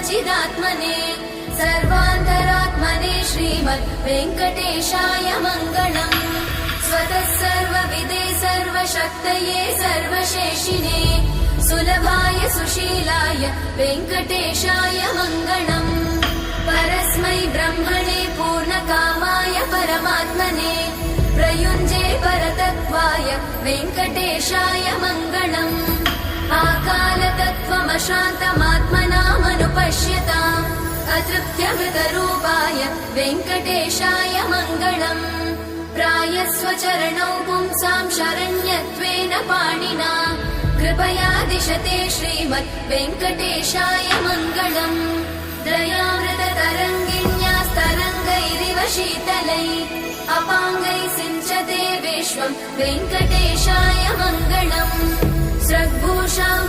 चिदात्मने सर्वान्तरात्मने श्रीमद् वेङ्कटेशाय मङ्गलम्। स्वतः सर्वविदे सर्वशक्तये सर्वशेषिने सुलभाय सुशीलाय वेङ्कटेशाय मङ्गलम्। परस्मै ब्रह्मणे पूर्णकामाय परमात्मने प्रयुञ्जे परतत्त्वाय वेङ्कटेशाय मङ्गलम्। आकालतत्त्वमशान्तमात्मनामनुपश्यताम् अतृप्त्यमृतरूपाय वेङ्कटेशाय मङ्गलम्। प्रायस्वचरणौ पुंसां शरण्यत्वेन पाणिना कृपया दिशते श्रीमद् वेङ्कटेशाय मङ्गलम्। दयामृततरङ्गिण्यास्तरङ्गैरिव शीतलैः अपाङ्गैः सिञ्चते विश्वम् वेङ्कटेशाय मङ्गलम्। स्रग्भूषाम्बर